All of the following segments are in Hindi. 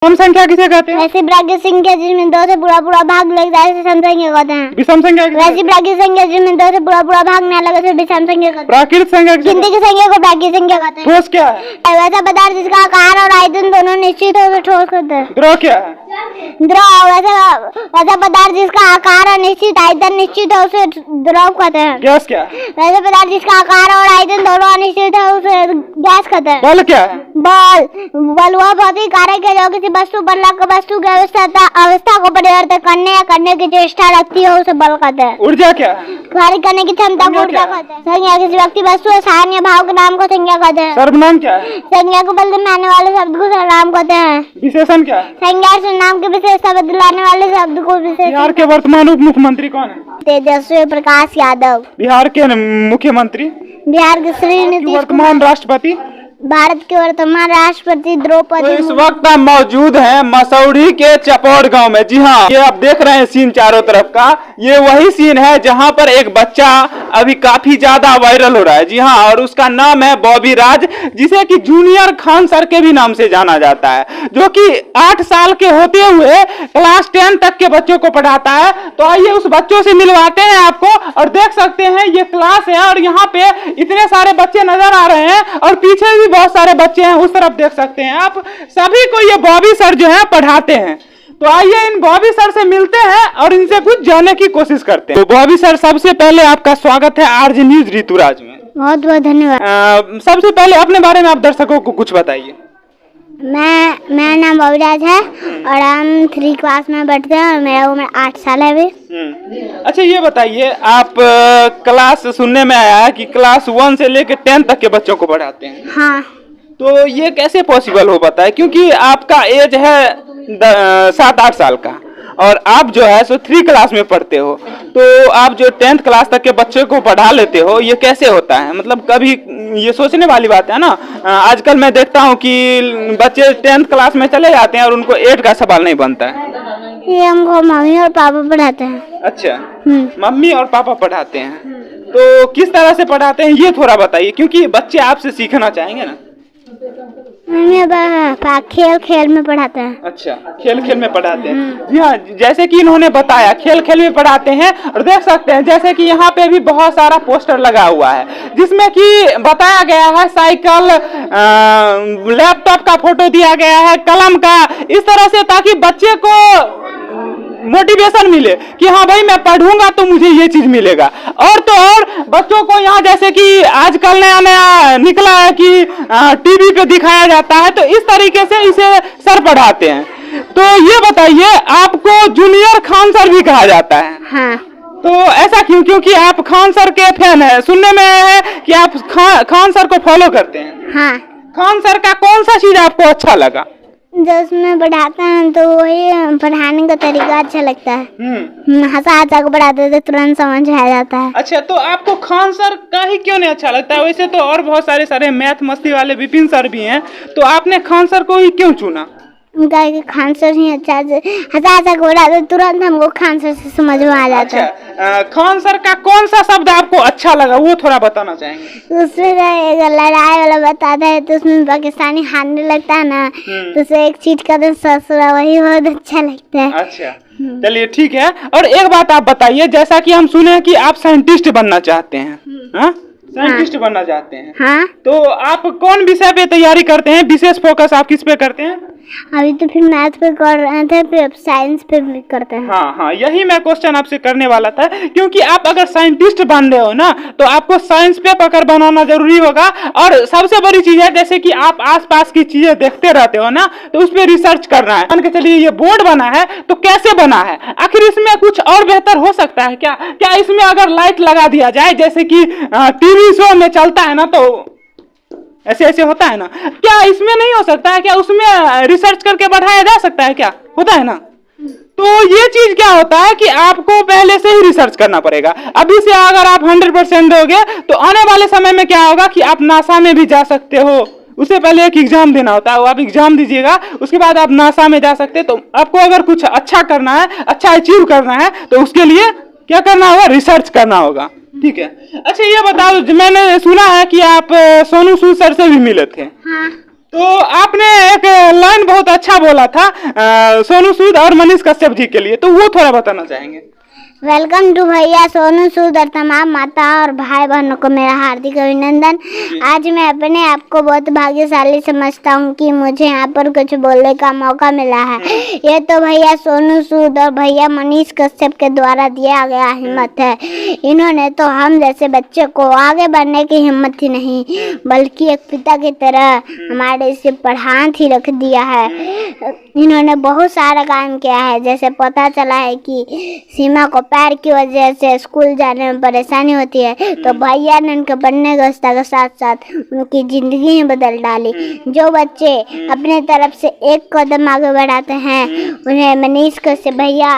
सम संख्या किसे कहते हैं? वैसी प्राकृतिक संख्या जिसमें दो से पूरा भाग लगता है उसे सम संख्या कहते हैं। विषम संख्या वैसी प्राकृतिक संख्या जिसमें दो से पूरा भाग न लगे उसे विषम संख्या कहते हैं। प्राकृतिक संख्या गिनती की संख्या को प्राकृतिक संख्या कहते हैं। ठोस क्या है? वैसा पदार्थ जिसका आकार और आयतन दोनों निश्चित हो उसे ठोस कहते हैं। द्रव क्या है? द्रव वैसा पदार्थ जिसका आकार और निश्चित आयतन निश्चित हो उसे द्रव कहते हैं। गैस क्या है? वैसे पदार्थ जिसका आकार और आयतन दोनों अनिश्चित है उसे गैस कहते हैं। बल क्या है? बल वह भौतिक कार्य है जो किसी वस्तु पर लगकर वस्तु की अवस्था को परिवर्तित करने या करने की चेष्टा रखती है उसे बल कहते हैं। ऊर्जा क्या है? कार्य करने की क्षमता को ऊर्जा कहते हैं। संज्ञा किसी व्यक्ति वस्तु या स्थान या भाव के नाम को संज्ञा कहते हैं। सर्वनाम क्या है? संज्ञा को बदलने में आने वाले शब्द को सर्वनाम कहते हैं। विशेषण क्या है? संज्ञा से नाम की विशेषता बदलाने वाले शब्द को विशेषण। बिहार के वर्तमान उप मुख्यमंत्री कौन है? तेजस्वी प्रकाश यादव। बिहार के मुख्यमंत्री? बिहार के श्री नीतीश वर्तमान राष्ट्रपति? भारत के वर्तमान राष्ट्रपति द्रौपदी तो इस वक्त हम मौजूद हैं मसौढ़ी के चपौड़ गांव में। जी हाँ, ये आप देख रहे हैं सीन चारों तरफ का, ये वही सीन है जहां पर एक बच्चा अभी काफी ज्यादा वायरल हो रहा है। जी हाँ, और उसका नाम है बॉबी राज, जिसे कि जूनियर खान सर के भी नाम से जाना जाता है, जो कि 8 साल के होते हुए क्लास 10 तक के बच्चों को पढ़ाता है। तो आइए उस बच्चों से मिलवाते हैं आपको, और देख सकते हैं ये क्लास है और यहाँ पे इतने सारे बच्चे नजर आ रहे हैं और पीछे भी बहुत सारे बच्चे हैं, उस तरफ देख सकते हैं आप। सभी को ये बॉबी सर जो है पढ़ाते हैं। तो आइए इन बॉबी सर से मिलते हैं और इनसे कुछ जानने की कोशिश करते हैं। तो बॉबी सर, सबसे पहले आपका स्वागत है आरजे न्यूज ऋतुराज में। बहुत बहुत धन्यवाद। सबसे पहले अपने बारे में आप दर्शकों को कुछ बताइए। मेरा नाम बॉबी राज है और हम 3 क्लास में बैठते हैं और मेरा उम्र 8 साल है अभी। अच्छा, ये बताइए, आप क्लास सुनने में आया है कि क्लास 1 से लेकर 10 तक के बच्चों को पढ़ाते हैं। हाँ। तो ये कैसे पॉसिबल हो पाता है, क्योंकि आपका एज है 7-8 साल का और आप जो है सो 3 क्लास में पढ़ते हो, तो आप जो 10th क्लास तक के बच्चे को पढ़ा लेते हो, ये कैसे होता है? मतलब कभी ये सोचने वाली बात है ना। आजकल मैं देखता हूँ कि बच्चे 10th क्लास में चले जाते हैं और उनको 8 का सवाल नहीं बनता है। ये हमको मम्मी और पापा पढ़ाते हैं। अच्छा, मम्मी और पापा पढ़ाते हैं। तो किस तरह से पढ़ाते हैं ये थोड़ा बताइए, क्योंकि बच्चे आपसे सीखना चाहेंगे ना। मम्मी पापा खेल खेल में पढ़ाते हैं। अच्छा, खेल खेल में पढ़ाते हैं। जी हाँ, जैसे कि इन्होंने बताया खेल खेल में पढ़ाते हैं। और देख सकते हैं जैसे कि यहाँ पे भी बहुत सारा पोस्टर लगा हुआ है, जिसमें कि बताया गया है साइकिल, लैपटॉप का फोटो दिया गया है, कलम का, इस तरह से, ताकि बच्चे को मोटिवेशन मिले कि हाँ भाई मैं पढ़ूंगा तो मुझे ये चीज मिलेगा। और तो और बच्चों को यहाँ जैसे कि आजकल नया नया निकला है कि टीवी पे दिखाया जाता है, तो इस तरीके से इसे सर पढ़ाते हैं। तो ये बताइए, आपको जूनियर खान सर भी कहा जाता है। हाँ। तो ऐसा क्यों? क्योंकि आप खान सर के फैन है, सुनने में है कि आप खान सर को फॉलो करते हैं। हाँ। खान सर का कौन सा चीज आपको अच्छा लगा? जो उसमें पढ़ाते हैं तो वही पढ़ाने का तरीका अच्छा लगता है। हंसा को पढ़ाते तो तुरंत समझ आ जाता है। अच्छा, तो आपको खान सर का ही क्यों नहीं अच्छा लगता है? वैसे तो और बहुत सारे मैथ मस्ती वाले विपिन सर भी हैं, तो आपने खान सर को ही क्यों चुना? उनका खान सर ही अच्छा हंसा को पढ़ाते तुरंत हमको खान सर से समझ में आ जाता है। अच्छा, खान सर का कौन सा शब्द आपको अच्छा लगा वो थोड़ा बताना चाहेंगे? उसमें लड़ाई वाला बताता है तो उसमें पाकिस्तानी हारने लगता है ना, तो उसे एक चीट का तो ससुरा, वही बहुत अच्छा लगता है। अच्छा, चलिए ठीक है। और एक बात आप बताइए, जैसा कि हम सुने कि आप साइंटिस्ट बनना चाहते हैं। हाँ, साइंटिस्ट बनना चाहते हैं। हाँ। तो आप कौन विषय पे तैयारी करते हैं? विशेष फोकस आप किस पे करते हैं? अभी तो फिर मैथ पे कर रहे थे, फिर साइंस पे भी करते हैं। हाँ, यही मैं क्वेश्चन आपसे करने वाला था, क्योंकि आप अगर साइंटिस्ट बन रहे हो ना, तो आपको साइंस पे पकड़ बनाना जरूरी होगा। और सबसे बड़ी चीज है, जैसे कि आप आसपास की चीजें देखते रहते हो ना, तो उस पर रिसर्च करना है। मान के चलिए ये बोर्ड बना है, तो कैसे बना है, आखिर इसमें कुछ और बेहतर हो सकता है क्या इसमें अगर लाइट लगा दिया जाए, जैसे कि टीवी शो में चलता है ना, तो ऐसे होता है ना, क्या इसमें नहीं हो सकता है? क्या उसमें रिसर्च करके बढ़ाया जा सकता है? क्या होता है ना? तो ये चीज क्या होता है कि आपको पहले से ही रिसर्च करना पड़ेगा। अभी से अगर आप 100% दोगे तो आने वाले समय में क्या होगा कि आप नासा में भी जा सकते हो। उससे पहले एक एग्जाम देना होता है, वो आप एग्जाम दीजिएगा, उसके बाद आप नासा में जा सकते हैं। तो आपको अगर कुछ अच्छा करना है, अच्छा अचीव करना है, तो उसके लिए क्या करना होगा? रिसर्च करना होगा। ठीक है। अच्छा, ये बताओ, मैंने सुना है कि आप सोनू सूद सर से भी मिले थे। हाँ। तो आपने एक लाइन बहुत अच्छा बोला था सोनू सूद और मनीष कश्यप जी के लिए, तो वो थोड़ा बताना चाहेंगे। वेलकम टू भैया सोनू सूद और तमाम माता और भाई बहनों को मेरा हार्दिक अभिनंदन। आज मैं अपने आप को बहुत भाग्यशाली समझता हूँ कि मुझे यहाँ पर कुछ बोलने का मौका मिला है। ये तो भैया सोनू सूद और भैया मनीष कश्यप के द्वारा दिया गया हिम्मत है। इन्होंने तो हम जैसे बच्चे को आगे बढ़ने की हिम्मत ही नहीं बल्कि एक पिता की तरह हमारे से पढ़ान ही रख दिया है। इन्होंने बहुत सारा काम किया है। जैसे पता चला है कि सीमा को पैर की वजह से स्कूल जाने में परेशानी होती है, तो भैया ने उनके पढ़ने के साथ साथ उनकी जिंदगी ही बदल डाली। जो बच्चे अपने तरफ से एक कदम आगे बढ़ाते हैं उन्हें मनीष कश्यप भैया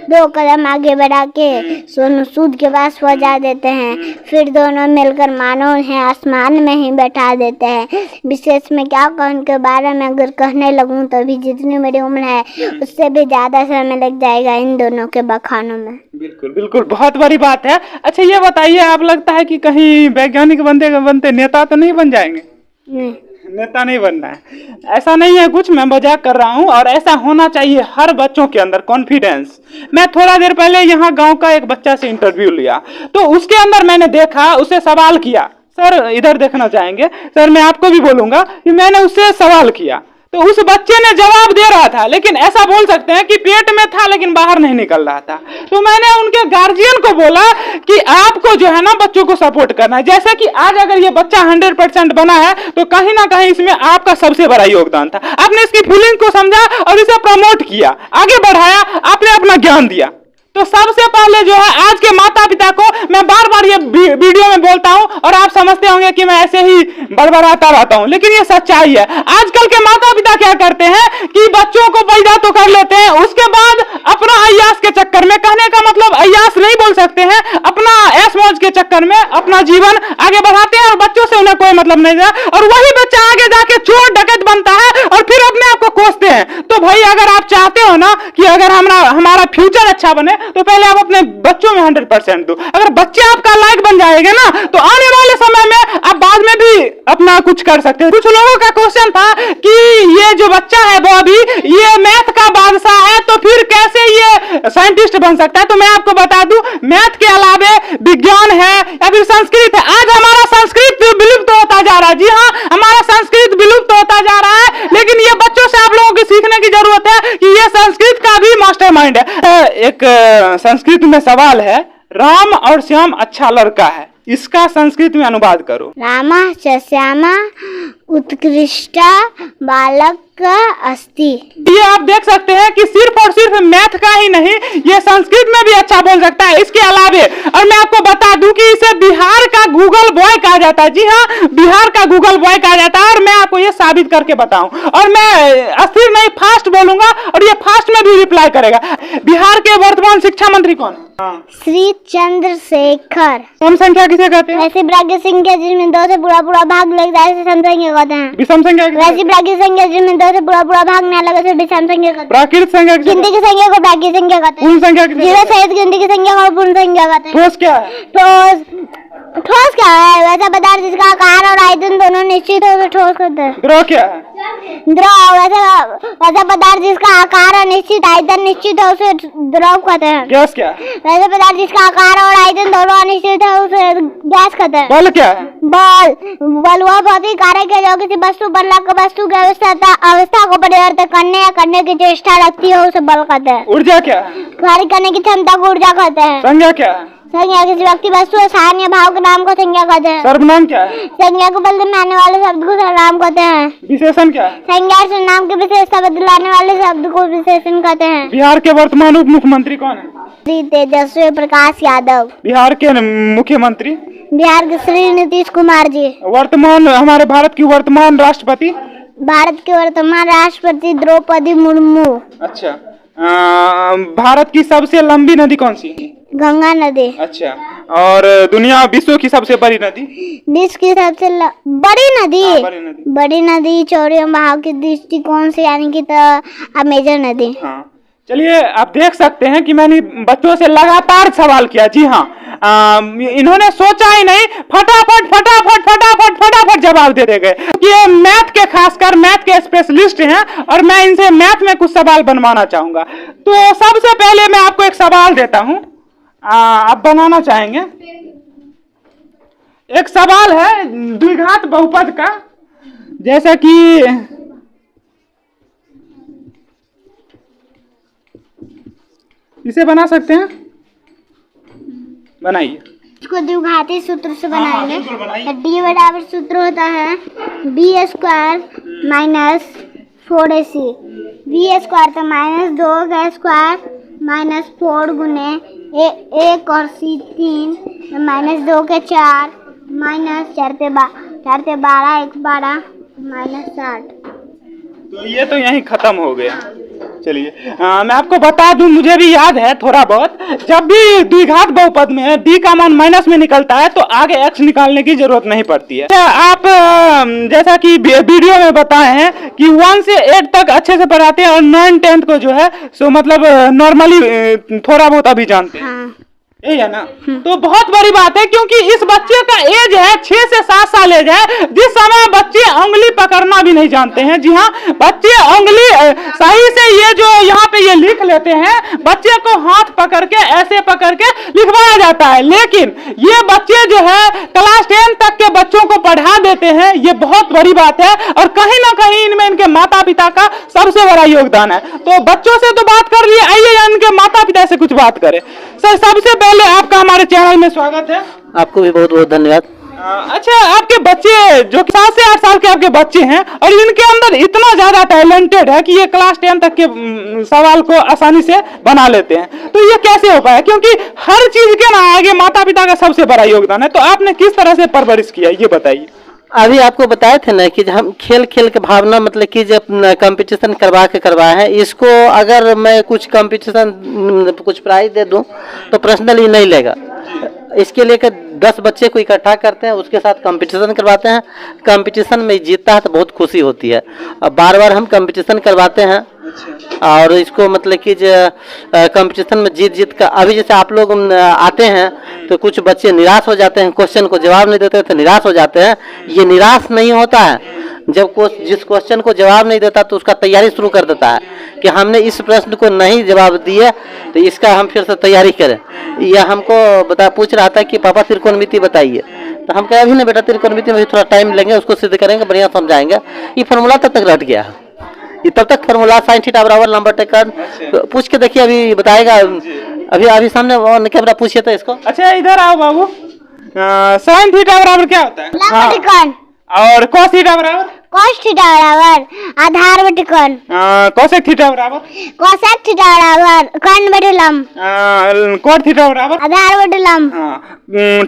2 कदम आगे बढ़ा के सोनू सूद के पास पहुंचा देते हैं। फिर दोनों मिलकर मानो उन्हें आसमान में ही बैठा देते हैं। विशेष में क्या कहूँ उनके बारे में अगर कहने लगूँ तो अभी जितनी मेरी उम्र है उससे भी ज्यादा समय लग जाएगा इन दोनों के बखानों में। बिल्कुल बिल्कुल, बहुत बड़ी बात है। अच्छा ये बताइए, आप लगता है कि कहीं वैज्ञानिक बनते नेता तो नहीं बन जाएंगे? नहीं, नेता नहीं बनना है, ऐसा नहीं है कुछ, मैं मजाक कर रहा हूँ। और ऐसा होना चाहिए हर बच्चों के अंदर कॉन्फिडेंस। मैं थोड़ा देर पहले यहाँ गांव का एक बच्चा से इंटरव्यू लिया, तो उसके अंदर मैंने देखा, उसे सवाल किया। सर इधर देखना चाहेंगे सर, मैं आपको भी बोलूंगा कि मैंने उससे सवाल किया तो उस बच्चे ने जवाब दे रहा था, लेकिन ऐसा बोल सकते हैं कि पेट में था लेकिन बाहर नहीं निकल रहा था। तो मैंने उनके गार्जियन को बोला कि आपको जो है ना बच्चों को सपोर्ट करना है। जैसे कि आज अगर ये बच्चा 100% बना है तो कहीं ना कहीं इसमें आपका सबसे बड़ा योगदान था। आपने इसकी फीलिंग को समझा और इसे प्रमोट किया, आगे बढ़ाया, आपने अपना ज्ञान दिया। तो सबसे पहले जो है आज के माता पिता को मैं बार बार ये वीडियो में बोलता हूं और आप समझते होंगे कि मैं ऐसे ही बड़बड़ाता रहता हूं, लेकिन ये सच्चाई है। आजकल के माता पिता क्या करते हैं कि बच्चों को पैदा तो कर लेते हैं, उसके बाद अपना अय्यास के चक्कर में, कहने का मतलब अय्यास नहीं बोल सकते हैं, अपना ऐश मौज के चक्कर में अपना जीवन आगे बढ़ाते हैं और बच्चों से उन्हें कोई मतलब नहीं है। और वही बच्चा आगे जाके चोर डकैत बनता है और फिर अपने आप को कोसते हैं। तो भाई अगर आप चाहते हो ना कि अगर हमारा फ्यूचर अच्छा बने तो पहले आप अपने बच्चों में 100% दो। अगर बच्चे आपका लायक बन जाएंगे ना तो आने वाले समय में आप बाद में भी अपना कुछ कर सकते हैं। कुछ लोगों का क्वेश्चन था कि ये जो बच्चा है वो अभी ये मैथ का बादशाह है तो फिर कैसे ये साइंटिस्ट बन सकता है? तो मैं आपको बता दूं, मैथ के अलावे विज्ञान है या फिर संस्कृत है। आज हमारा संस्कृत विलुप्त होता जा रहा है। जी हाँ, हमारा संस्कृत विलुप्त होता जा रहा है, लेकिन ये बच्चों से आप लोगों को सीखने की जरूरत है कि ये संस्कृत का भी मास्टरमाइंड है। एक संस्कृत में सवाल है, राम और श्याम अच्छा लड़का है, इसका संस्कृत में अनुवाद करो। रामा च श्यामा उत्कृष्टा बालक अस्ति। ये आप देख सकते हैं कि सिर्फ और सिर्फ मैथ का ही नहीं, ये संस्कृत में भी अच्छा बोल सकता है। इसके अलावे और मैं आपको बता दूं कि इसे बिहार का गूगल बॉय कहा जाता है। जी हाँ, बिहार का गूगल बॉय कहा जाता है और मैं आपको ये साबित करके बताऊं। और मैं अस्थिर नहीं फास्ट बोलूंगा और ये फास्ट में भी रिप्लाई करेगा। बिहार के वर्तमान शिक्षा मंत्री कौन? श्री चंद्रशेखर। कौन संख्या किसे कहते हैं? वैसे प्राकृत संख्या जिसमें 2 से पूरा भाग लग जाए से सम संख्या कहते हैं। विषम संख्या वैसे प्राकृत संख्या जिसमें 2 से पूरा भाग ना लगे तो विषम संख्या कहते हैं। प्राकृत संख्या गिनती की संख्या को प्राकृत संख्या कहते हैं। पूर्ण संख्या जीरो सहित गिनती की संख्या को पूर्ण संख्या कहते हैं। ठोस क्या है? ठोस क्या है? वैसा पदार्थ जिसका आकार और आयतन दोनों निश्चित हो तो ठोस कहते हैं। द्रव क्या है? द्रव वैसा पदार्थ जिसका आकार और निश्चित आयतन निश्चित है उसे द्रव कहते हैं। गैस क्या है? वैसे पदार्थ जिसका आकार और आयतन दोनों अनिश्चित है उसे गैस कहते हैं। बल क्या है? बल वह भौतिक कारक है जो किसी वस्तु की अवस्था को परिवर्तित करने या करने की चेष्टा रखती है उसे बल कहते हैं। ऊर्जा क्या है? कार्य करने की क्षमता को ऊर्जा कहते हैं। संज्ञा क्या है? संज्ञा किसी व्यक्ति वस्तु या स्थान या भाव के नाम को संज्ञा कहते हैं। सर्वनाम क्या है? संज्ञा को बदलने में आने वाले शब्द को सर्वनाम कहते हैं। विशेषण क्या है? संज्ञा और सर्वनाम की विशेषता बदलाने वाले शब्द को विशेषण कहते हैं। बिहार के वर्तमान उप मुख्यमंत्री कौन है? श्री तेजस्वी प्रकाश यादव। बिहार के मुख्यमंत्री? बिहार के श्री नीतीश कुमार जी। वर्तमान हमारे भारत की वर्तमान राष्ट्रपति? भारत के वर्तमान राष्ट्रपति द्रौपदी मुर्मू। अच्छा, भारत की सबसे लंबी नदी कौन सी? गंगा नदी। अच्छा, और विश्व की सबसे बड़ी नदी? विश्व की सबसे बड़ी नदी? बड़ी नदी चौड़े बहाव की दृष्टिकोण से यानी कि अमेजन नदी। हाँ, चलिए आप देख सकते हैं कि मैंने बच्चों से लगातार सवाल किया। जी हाँ, इन्होंने सोचा ही नहीं, फटाफट फटाफट फटाफट फटाफट जवाब दे गए। ये मैथ के, खासकर मैथ के स्पेशलिस्ट हैं और मैं इनसे मैथ में कुछ सवाल बनवाना चाहूंगा। तो सबसे पहले मैं आपको एक सवाल देता हूं, आप बनाना चाहेंगे। एक सवाल है द्विघात बहुपद का, जैसा कि इसे बना सकते हैं, बनाइए। इसको द्विघाती सूत्र से बनाएंगे। बिल्कुल बनाइए। डी बराबर सूत्र होता है B square minus 4ac। B square तो -2 का स्क्वायर माइनस 4 गुने 1 और c 3 -2 के 4 माइनस 4 ते 12 1 12 -60। तो ये तो यहीं खत्म हो गया। चलिए मैं आपको बता दूं, मुझे भी याद है थोड़ा बहुत, जब भी द्विघात बहुपद में d का मान माइनस में निकलता है तो आगे x निकालने की जरूरत नहीं पड़ती है। आप जैसा कि वीडियो में बताए हैं कि 1 से 8 तक अच्छे से पढ़ाते हैं और 9 10 को जो है सो मतलब नॉर्मली थोड़ा बहुत अभी जानते हैं। हाँ। यही है ना, तो बहुत बड़ी बात है, क्योंकि इस बच्चे का एज है 6 से 7 साल एज है, जिस समय बच्चे उंगली पकड़ना भी नहीं जानते हैं। जी हाँ, बच्चे उंगली सही से ये जो यहाँ पे ये लिख लेते हैं, बच्चे को हाथ पकड़ के ऐसे पकड़ के लिखवाया जाता है, लेकिन ये बच्चे जो है क्लास 10 तक के बच्चों को पढ़ा देते हैं। ये बहुत बड़ी बात है और कहीं ना कहीं इनमें इनके माता पिता का सबसे बड़ा योगदान है। तो बच्चों से तो बात कर लिए, आइए इनके माता पिता से कुछ बात करें। सर सबसे पहले आपका हमारे चैनल में स्वागत है। आपको भी बहुत बहुत धन्यवाद। अच्छा, आपके बच्चे जो 7 से 8 साल के आपके बच्चे हैं और इनके अंदर इतना ज्यादा टैलेंटेड है कि ये क्लास 10 तक के सवाल को आसानी से बना लेते हैं, तो ये कैसे हो पाया? क्योंकि हर चीज के ना आगे माता पिता का सबसे बड़ा योगदान है। तो आपने किस तरह से परवरिश किया, ये बताइए। अभी आपको बताए थे ना कि हम खेल खेल के भावना, मतलब कि जब कंपटीशन करवाए हैं, इसको अगर मैं कुछ कंपटीशन कुछ प्राइज दे दूं तो पर्सनली नहीं लेगा। इसके लिए 10 बच्चे को इकट्ठा करते हैं, उसके साथ कंपटीशन करवाते हैं। कंपटीशन में जीतता है तो बहुत खुशी होती है। बार बार हम कंपटीशन करवाते हैं और इसको मतलब कि कंपटीशन में जीत का, अभी जैसे आप लोग आते हैं तो कुछ बच्चे निराश हो जाते हैं, क्वेश्चन को जवाब नहीं देते तो निराश हो जाते हैं। ये निराश नहीं होता है, जब जिस क्वेश्चन को जवाब नहीं देता तो उसका तैयारी शुरू कर देता है कि हमने इस प्रश्न को नहीं जवाब दिए तो इसका हम फिर से तैयारी करें। यह हमको पूछ रहा था कि पापा त्रिकोणमिति बताइए, तो हम कहे अभी नहीं बेटा, त्रिकोणमिति में थोड़ा टाइम लेंगे, उसको सिद्ध करेंगे, बढ़िया समझाएंगे। ये फॉर्मूला तब तक रट गया, ये तब तक फॉर्मूला sin थीटा बराबर लंबर टेकन पूछ के देखिए, अभी बताएगा। अभी सामने कैमरा पूछिए तो इसको। अच्छा इधर आओ बाबू, sin थीटा बराबर क्या होता है? लंब त्रिकोण। और cos थीटा बराबर? cos थीटा बराबर आधार बटे कोण। cosec थीटा बराबर? cosec थीटा बराबर कोण बटे लंब। cot थीटा बराबर? आधार बटे लंब।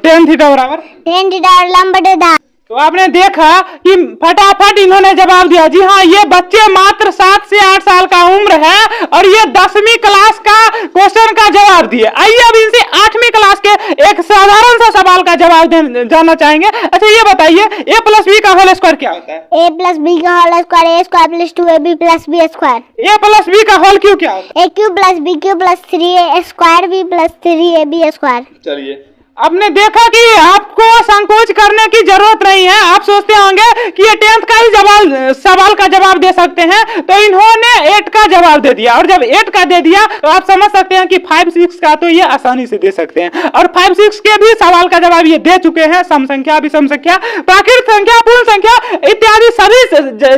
tan थीटा बराबर? tan थीटा लंब बटे आधार। तो आपने देखा कि फटाफट इन्होंने जवाब दिया। जी हाँ, ये बच्चे मात्र 7 से 8 साल का उम्र है और ये 10वीं क्लास का क्वेश्चन का जवाब दिए। आइए अब इनसे 8वीं क्लास के एक साधारण सा सवाल का जवाब जानना चाहेंगे। अच्छा ये बताइए, a + b का होल स्क्वायर क्या होता है? a + b का whole square a square + 2ab + b square. a + b का होल क्यूब क्या होता है? a cube + b cube + 3a square b + 3ab square. चलिए, आपने देखा कि आपको संकोच करने की जरूरत नहीं है। आप सोचते होंगे कि ये 10th का ही सवाल का जवाब दे सकते हैं, तो इन्होंने 8 का जवाब दे दिया। और जब 8 का दे दिया तो आप समझ सकते हैं कि 5 6 का तो ये आसानी से दे सकते हैं। और 5 6 के भी सवाल का जवाब ये दे चुके हैं। सम संख्या, विषम संख्या, प्राकृत संख्या, पूर्ण संख्या इत्यादि सभी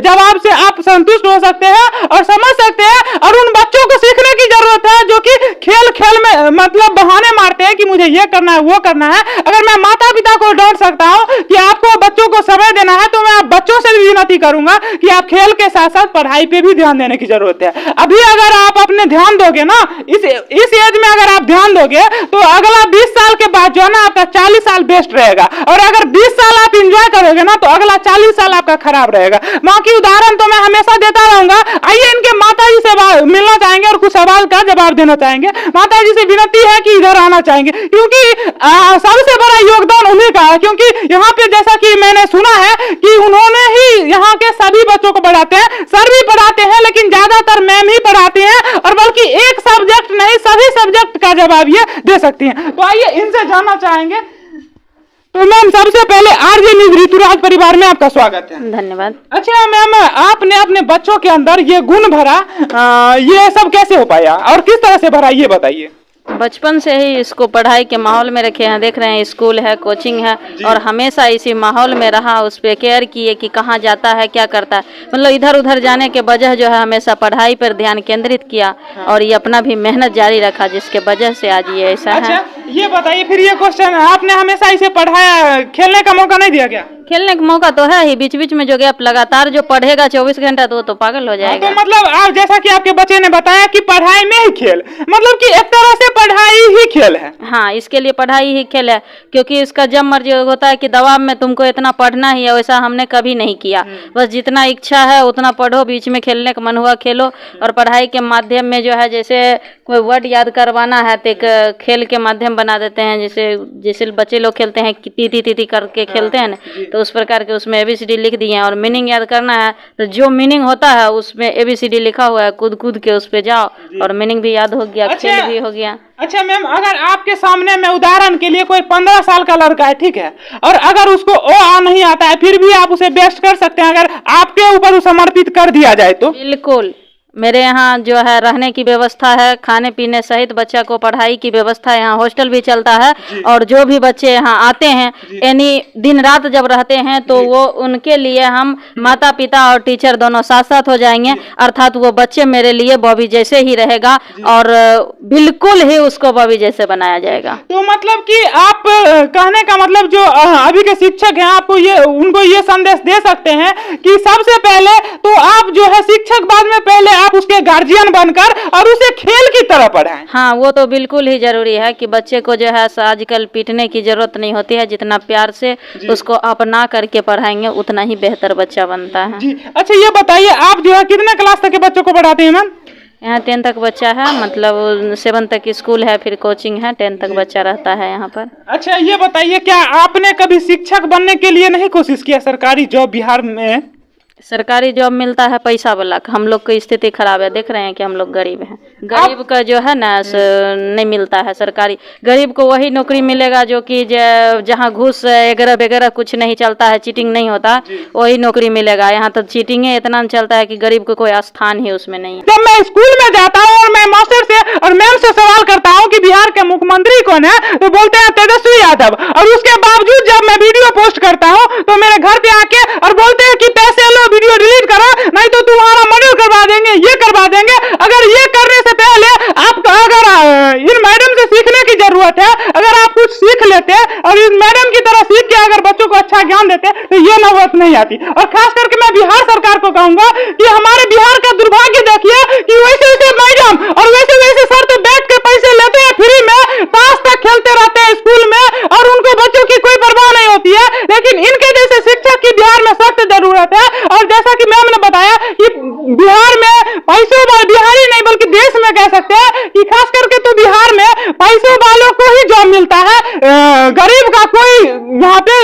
जवाब से आप संतुष्ट हो सकते हैं और समझ सकते हैं। और उन बच्चों को सीखने की जरूरत है जो कि खेल खेल में मतलब बहाने मारते हैं कि मुझे ये करना है वो करना है। अगर मैं माता पिता को डांट सकता हूं कि आपको बच्चों को समय देना है, तो मैं आप बच्चों से भी विनती करूंगा कि आप खेल के साथ साथ पढ़ाई पे भी ध्यान देने की जरूरत है। अभी अगर आप अपने ध्यान दोगे ना, इस एज में अगर आप ध्यान दोगे तो अगला 20 साल के बाद जो है ना आपका 40 साल बेस्ट रहेगा। और अगर 20 साल आप इंजॉय करोगे ना तो अगला 40 साल आपका खराब रहेगा। बाकी उदाहरण तो मैं हमेशा देता रहूंगा। आइए इनके माता जी से मिलना चाहेंगे और कुछ सवाल का जवाब देना चाहेंगे। माता जी से विनती है कि इधर आना चाहेंगे, क्योंकि सबसे बड़ा योगदान उन्हीं का है। क्योंकि यहाँ पे जैसा कि मैंने सुना है कि उन्होंने ही यहाँ के सभी बच्चों को पढ़ाते हैं, सर भी पढ़ाते हैं, लेकिन ज्यादातर मैम ही पढ़ाती हैं, और बल्कि एक सब्जेक्ट नहीं सभी सब्जेक्ट का जवाब ये दे सकती हैं। तो आइए इनसे जानना चाहेंगे। तो मैम, सबसे पहले आरजे न्यूज ऋतुराज परिवार में आपका स्वागत है। धन्यवाद। अच्छा मैम, आपने अपने बच्चों के अंदर ये गुण भरा, ये सब कैसे हो पाया और किस तरह से भरा, ये बताइए। बचपन से ही इसको पढ़ाई के माहौल में रखे हैं, देख रहे हैं स्कूल है, कोचिंग है, और हमेशा इसी माहौल में रहा, उस पर केयर किए कि कहाँ जाता है, क्या करता है, मतलब इधर उधर जाने के वजह जो है हमेशा पढ़ाई पर ध्यान केंद्रित किया, और ये अपना भी मेहनत जारी रखा, जिसके वजह से आज ये ऐसा है। अच्छा, ये बताइए फिर ये क्वेश्चन, आपने हमेशा इसे पढ़ाया, खेलने का मौका नहीं दिया क्या? खेलने का मौका तो है ही, बीच बीच में जो गैप लगातार जो पढ़ेगा 24 घंटा तो पागल हो जाएगा। तो मतलब आप जैसा कि आपके बच्चे ने बताया कि पढ़ाई में ही खेल, मतलब कि एक तरह से पढ़ाई ही खेल है। हाँ, इसके लिए पढ़ाई ही खेल है, क्योंकि इसका जब मर्जी होता है कि दबाव में तुमको इतना पढ़ना ही है, वैसा हमने कभी नहीं किया। बस जितना इच्छा है उतना पढ़ो, बीच में खेलने का मन हुआ खेलो, और पढ़ाई के माध्यम में जो है जैसे कोई वर्ड याद करवाना है तो एक खेल के माध्यम बना देते हैं, जैसे बच्चे लोग खेलते हैं कि ती ती करके खेलते हैं ना, तो उस प्रकार के उसमें ABCD लिख दिए हैं। और मीनिंग याद करना है तो जो मीनिंग होता है उसमें ABCD लिखा हुआ है, कूद के उस पे जाओ और मीनिंग भी याद हो गया, खेल भी हो गया। अच्छा मैम, अगर आपके सामने में उदाहरण के लिए कोई 15 साल का लड़का है, ठीक है, और अगर उसको आ नहीं आता है, फिर भी आप उसे बेस्ट कर सकते हैं अगर आपके ऊपर उसे समर्पित कर दिया जाए तो? बिल्कुल। मेरे यहाँ जो है रहने की व्यवस्था है, खाने पीने सहित बच्चा को पढ़ाई की व्यवस्था, यहाँ हॉस्टल भी चलता है, और जो भी बच्चे यहाँ आते हैं यानी दिन रात जब रहते हैं तो वो उनके लिए हम माता पिता और टीचर दोनों साथ साथ हो जाएंगे, अर्थात वो बच्चे मेरे लिए बॉबी जैसे ही रहेगा, और बिल्कुल ही उसको बॉबी जैसे बनाया जाएगा। तो मतलब कि आप कहने का मतलब जो अभी के शिक्षक हैं, आपको ये उनको ये संदेश दे सकते हैं कि सबसे पहले तो आप जो है शिक्षक, बाद में पहले आप उसके गार्जियन बनकर और उसे खेल की तरह पढ़ाएं। हाँ, वो तो बिल्कुल ही जरूरी है कि बच्चे को जो है आजकल पीटने की जरूरत नहीं होती है, जितना प्यार से उसको अपना करके पढ़ाएंगे उतना ही बेहतर बच्चा बनता है। जी। अच्छा, ये बताइए आप जो है कितने क्लास तक के बच्चों को पढ़ाते हैं मैम? यहाँ 10 तक बच्चा है, मतलब 7 तक स्कूल है, फिर कोचिंग है, 10 तक बच्चा रहता है यहाँ पर। अच्छा, ये बताइए क्या आपने कभी शिक्षक बनने के लिए नहीं कोशिश किया? सरकारी जॉब बिहार में सरकारी जॉब मिलता है पैसा वाला, हम लोग की स्थिति खराब है, देख रहे हैं कि हम लोग गरीब हैं, गरीब का जो है ना नहीं मिलता है सरकारी। गरीब को वही नौकरी मिलेगा जो कि जहाँ घूस वगैरह कुछ नहीं चलता है, चीटिंग नहीं होता, वही नौकरी मिलेगा। यहाँ तो चीटिंग इतना चलता है कि गरीब को कोई स्थान ही उसमें नहीं है। जब मैं स्कूल में जाता हूँ और मैं मास्टर से और मैम से सवाल करता हूँ कि बिहार के मुख्यमंत्री कौन है, तो बोलते हैं तेजस्वी यादव, और उसके बावजूद जब मैं वीडियो पोस्ट करता हूँ तो मेरे घर पे आके और बोलते हैं कि पैसे लो, वीडियो डिलीट करो, नहीं तो तुम्हारा मर्डर करवा देंगे, ये करवा देंगे। अगर ये करने से पहले आप अगर इन मैडम से सीखने की जरूरत है, अगर आप कुछ सीख लेते और इन मैडम की तरह सीख के अगर बच्चों को अच्छा ज्ञान देते तो ये नौबत नहीं आती। और खास करके मैं बिहार सरकार को कहूंगा कि हमारे बिहार का दुर्भाग्य देखिए कि वैसे वैसे मैडम और वैसे वैसे सर तो बैठ के पैसे लेते हैं फ्री में, ताश तक खेलते रहते हैं स्कूल में, और उनको बच्चों की कोई परवाह नहीं होती है। लेकिन इनके जैसे शिक्षक की बिहार में सख्त जरूरत है। और जैसा कि मैम ने बताया कि बिहार में पैसों वाले, बिहारी नहीं बल्कि देश में कह सकते हैं कि खास करके तो बिहार में पैसों वालों को ही जॉब मिलता है, गरीब का कोई यहाँ पे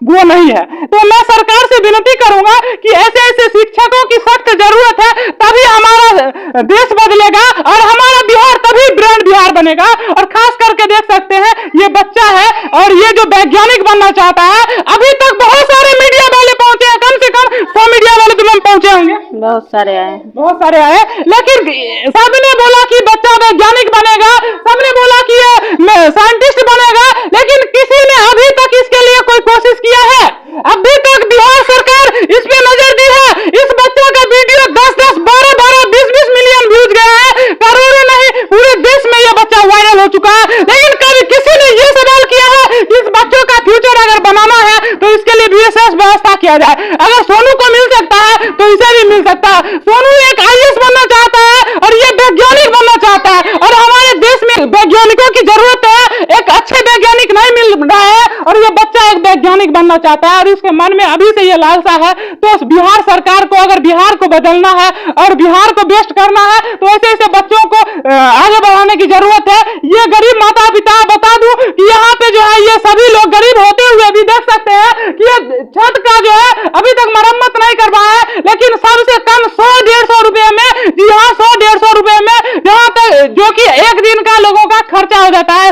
वो नहीं है। तो मैं सरकार से विनती करूंगा कि ऐसे ऐसे शिक्षकों की सख्त जरूरत है, तभी हमारा देश बदलेगा और हमारा बिहार तभी ब्रांड बिहार बनेगा। और खास करके देख सकते हैं ये बच्चा है और ये जो वैज्ञानिक बनना चाहता है, अभी तक बहुत सारे मीडिया वाले पहुंचे हैं, कम से कम 100 मीडिया वाले तो पहुंचे होंगे, बहुत सारे आए, बहुत सारे आए, लेकिन सबने बोला कि बच्चा वैज्ञानिक बनेगा, सबने बोला कि ये साइंटिस्ट बनेगा, लेकिन किसी ने अभी तक इसके लिए कोई कोशिश किया है? अभी तक बिहार सरकार इस पे नजर दी है? इस बच्चे का वीडियो 10-10, 12-12, 20-20 मिलियन व्यूज गया है, करोड़ों नहीं पूरे देश में ये बच्चा वायरल हो चुका है। लेकिन कभी किसी ने ये सवाल किया है कि इस बच्चों का फ्यूचर अगर बनाना है तो इसके लिए विशेष व्यवस्था किया जाए? अगर सोनू को मिल सकता है तो इसे भी मिल सकता है। सोनू एक IAS बनना चाहता है और ये वैज्ञानिक बनना चाहता है, और हमारे देश में वैज्ञानिकों की जरूरत है। एक अच्छे वैज्ञानिक नहीं मिल रहा है और ये बच्चा एक वैज्ञानिक बनना चाहता है और इसके मन में अभी से ये लालसा है। तो बिहार सरकार को अगर बिहार को बदलना है और बिहार को बेस्ट करना है तो ऐसे ऐसे बच्चों को आगे बढ़ाने की जरूरत है। ये गरीब माता पिता, बता दूं कि यहाँ पे जो है ये सभी लोग गरीब होते हुए भी देख सकते हैं कि ये छत का जो है अभी तक मरम्मत नहीं करवाया है, लेकिन सबसे कम 100-150 रुपए में, जी हाँ 100-150 रुपए में, जहाँ तक जो कि एक दिन का लोगों का खर्चा हो जाता है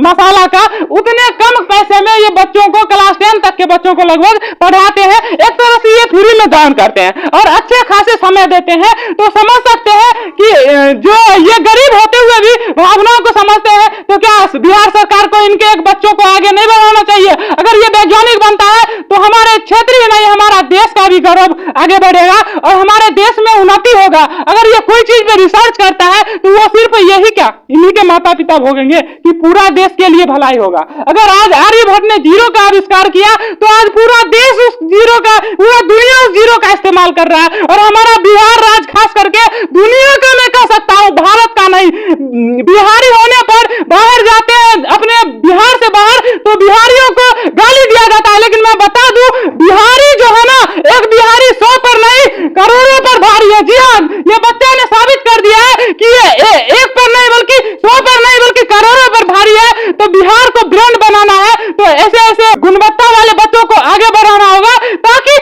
मसाला का, उतने कम पैसे में ये बच्चों को क्लास 10 तक के बच्चों को लगभग पढ़ाते हैं। एक तरह से ये फ्री में दान करते हैं और अच्छे खासे समय देते हैं। तो समझ सकते हैं कि जो ये गरीब होते हुए भी भावनाओं को समझते हैं, तो क्या बिहार सरकार को इनके एक बच्चों को आगे नहीं बढ़ाना चाहिए? अगर ये वैज्ञानिक बनता है तो हमारे क्षेत्र ही नहीं, हमारा देश का भी गौरव आगे बढ़ेगा और हमारे देश में उन्नति होगा। अगर ये कोई चीज पे रिसर्च करता है तो वो सिर्फ यही क्या, इन्हीं के माता पिता भोगेंगे कि पूरा देश के लिए भलाई होगा। अगर आज आर्यभट्ट ने जीरो का आविष्कार किया तो आज पूरा देश उस जीरो का, पूरा दुनिया उस जीरो का इस्तेमाल कर रहा है। और हमारा बिहार राज्य खास करके दुनिया का, मैं कह सकता हूं भारत का नहीं, बिहारी होने पर बाहर जाते हैं अपने बिहार से बाहर तो बिहारियों को गाली दिया जाता है। लेकिन मैं बता दूं बिहारी जो है ना, एक बिहारी 100 पर नहीं करोड़ों पर भारी है। जी हाँ, ये बच्चा ने साबित कर दिया है कि ये एक पर नहीं बल्कि 100 पर नहीं बल्कि करोड़ों पर भारी है। तो बिहार को ब्रांड बनाना है तो ऐसे ऐसे गुणवत्ता वाले बच्चों को आगे बढ़ाना होगा ताकि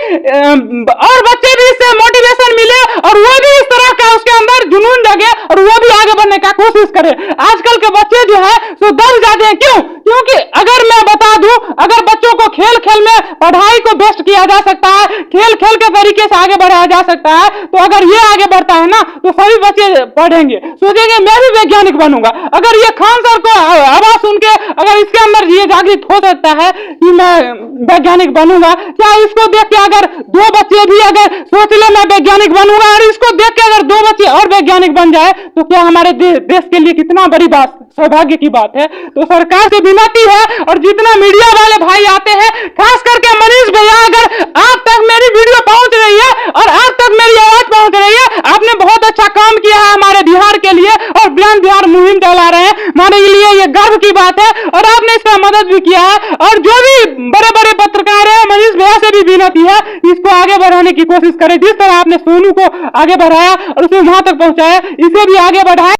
और बच्चे भी इससे मोटिवेशन मिले और वो भी इस तरह का उसके अंदर जुनून लगे और वो भी आगे बढ़ने का कोशिश करे। आजकल के बच्चे जो है सो दब जाते हैं। क्यों? क्योंकि अगर मैं बता दूं, अगर बच्चों को खेल खेल में पढ़ाई को बेस्ट किया जा सकता है, खेल खेल के तरीके से आगे बढ़ाया जा सकता है, तो अगर ये आगे बढ़ता है ना तो सभी बच्चे पढ़ेंगे, सोचेंगे मैं भी वैज्ञानिक बनूंगा। अगर ये खान सर को आवाज सुन के अगर इसके अंदर ये जागृत हो सकता है कि मैं वैज्ञानिक बनूंगा, क्या इसको देख के अगर 2 बच्चे भी अगर सोच ले मैं वैज्ञानिक बनूंगा और इसको देख के अगर 2 बच्चे और वैज्ञानिक बन जाए तो क्या हमारे देश के लिए कितना बड़ी बात, सौभाग्य की बात है। तो सरकार से विनती है और जितना मीडिया वाले भाई आते हैं, खास करके मनीष भैया, अगर आप तक मेरी वीडियो पहुंच रही है और आप तक मेरी आवाज पहुंच रही है, आपने बहुत अच्छा काम किया है हमारे बिहार के लिए और ब्रांड बिहार मुहिम चला रहे हैं, हमारे लिए ये गर्व की बात है और आपने इसका मदद भी किया है। और जो भी बड़े बड़े पत्रकार हैं, मनीष भैया से भी विनती है इसको आगे बढ़ाने की कोशिश करें। जिस तरह आपने सोनू को आगे बढ़ाया और उसे वहां तक पहुंचाया, इसे भी आगे बढ़ाएं।